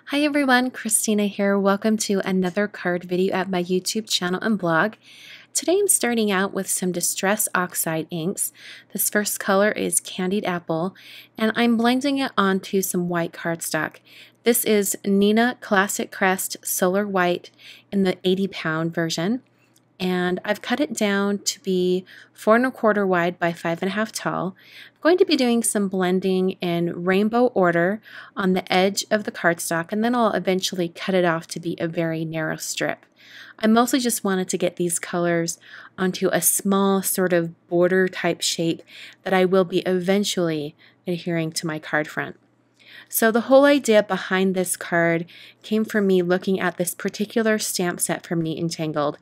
Hi everyone, Christina here. Welcome to another card video at my YouTube channel and blog. Today I'm starting out with some Distress Oxide inks. This first color is Candied Apple, and I'm blending it onto some white cardstock. This is Neenah Classic Crest Solar White in the 80-pound version. And I've cut it down to be 4 1/4 wide by 5 1/2 tall. I'm going to be doing some blending in rainbow order on the edge of the cardstock, and then I'll eventually cut it off to be a very narrow strip. I mostly just wanted to get these colors onto a small sort of border type shape that I will be eventually adhering to my card front. So the whole idea behind this card came from me looking at this particular stamp set from Neat and Tangled,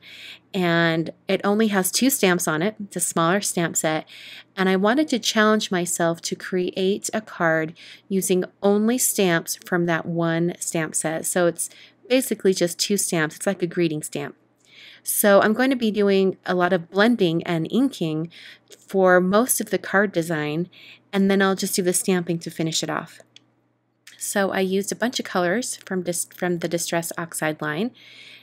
and it only has 2 stamps on it. It's a smaller stamp set, and I wanted to challenge myself to create a card using only stamps from that one stamp set. So it's basically just 2 stamps. It's like a greeting stamp. So I'm going to be doing a lot of blending and inking for most of the card design, and then I'll just do the stamping to finish it off. So I used a bunch of colors from the Distress Oxide line.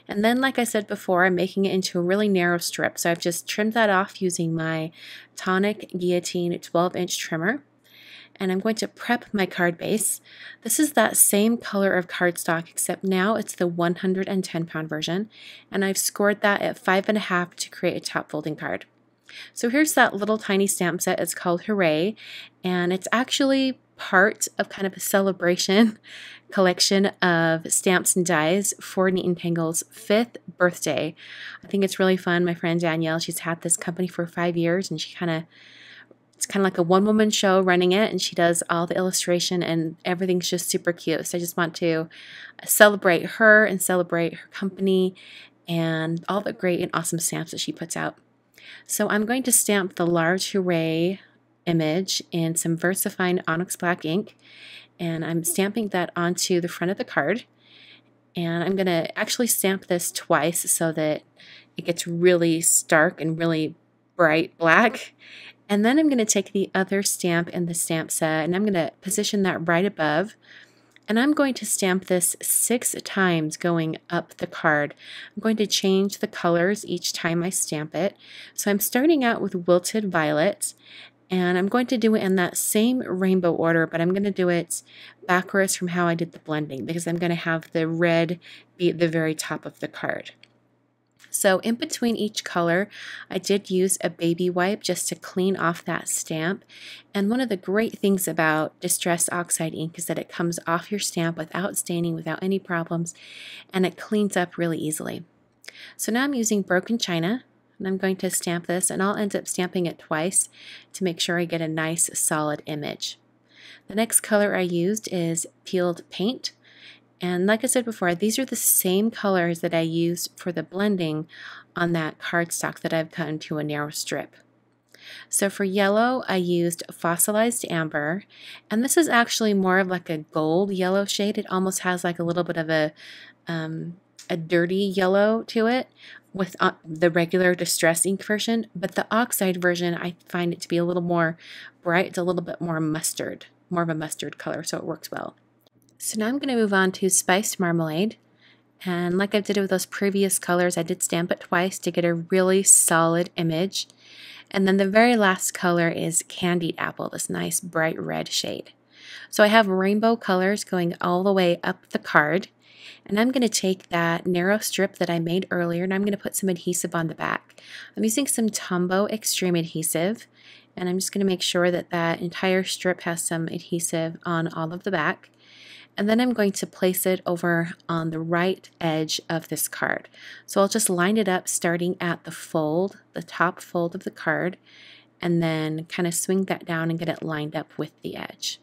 And then, like I said before, I'm making it into a really narrow strip. So I've just trimmed that off using my Tonic Guillotine 12-inch trimmer. And I'm going to prep my card base. This is that same color of cardstock, except now it's the 110-pound version. And I've scored that at 5 1/2 to create a top folding card. So here's that little tiny stamp set. It's called Hooray, and it's actually part of kind of a celebration collection of stamps and dies for Neat and Tangled's 5th birthday. I think it's really fun. My friend Danielle, she's had this company for 5 years, and it's kind of like a one-woman show running it, and she does all the illustration, and everything's just super cute. So I just want to celebrate her and celebrate her company and all the great and awesome stamps that she puts out. So I'm going to stamp the large Hooray image in some VersaFine Onyx Black ink, and I'm stamping that onto the front of the card. And I'm going to actually stamp this twice so that it gets really stark and really bright black. And then I'm going to take the other stamp in the stamp set, and I'm going to position that right above. And I'm going to stamp this 6 times going up the card. I'm going to change the colors each time I stamp it. So I'm starting out with Wilted Violet, and I'm going to do it in that same rainbow order, but I'm going to do it backwards from how I did the blending, because I'm going to have the red be at the very top of the card. So in between each color, I did use a baby wipe just to clean off that stamp. And one of the great things about Distress Oxide ink is that it comes off your stamp without staining, without any problems, and it cleans up really easily. So now I'm using Broken China, and I'm going to stamp this, and I'll end up stamping it twice to make sure I get a nice solid image. The next color I used is Peeled Paint. And like I said before, these are the same colors that I used for the blending on that cardstock that I've cut into a narrow strip. So for yellow, I used Fossilized Amber, and this is actually more of like a gold yellow shade. It almost has like a little bit of a dirty yellow to it with the regular Distress ink version, but the Oxide version, I find it to be a little more bright. It's a little bit more mustard, more of a mustard color, so it works well. So now I'm going to move on to Spiced Marmalade, and like I did with those previous colors, I did stamp it twice to get a really solid image. And then the very last color is Candied Apple, this nice bright red shade. So I have rainbow colors going all the way up the card, and I'm going to take that narrow strip that I made earlier, and I'm going to put some adhesive on the back. I'm using some Tombow Extreme adhesive, and I'm just going to make sure that that entire strip has some adhesive on all of the back. And then I'm going to place it over on the right edge of this card. So I'll just line it up starting at the fold, the top fold of the card, and then kind of swing that down and get it lined up with the edge.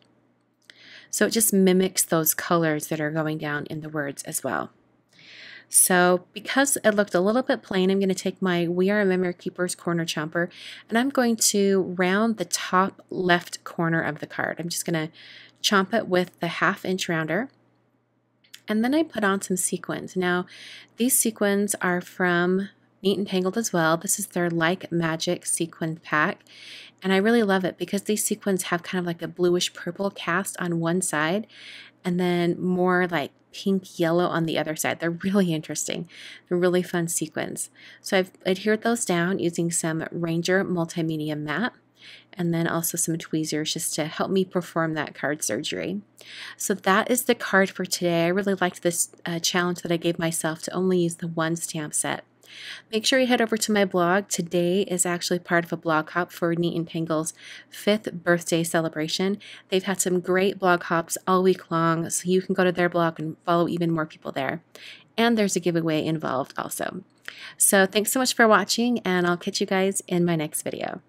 So it just mimics those colors that are going down in the words as well. So because it looked a little bit plain, I'm going to take my We Are Memory Keepers corner chomper, and I'm going to round the top left corner of the card. I'm just going to chomp it with the 1/2 inch rounder, and then I put on some sequins. Now these sequins are from Neat and Tangled as well. This is their Like Magic sequin pack. And I really love it because these sequins have kind of like a bluish purple cast on one side and then more like pink yellow on the other side. They're really interesting. They're really fun sequins. So I've adhered those down using some Ranger Multimedia Matte and then also some tweezers just to help me perform that card surgery. So that is the card for today. I really liked this challenge that I gave myself to only use the one stamp set. Make sure you head over to my blog. Today is actually part of a blog hop for Neat and Tangled's 5th birthday celebration. They've had some great blog hops all week long, so you can go to their blog and follow even more people there. And there's a giveaway involved also. So thanks so much for watching, and I'll catch you guys in my next video.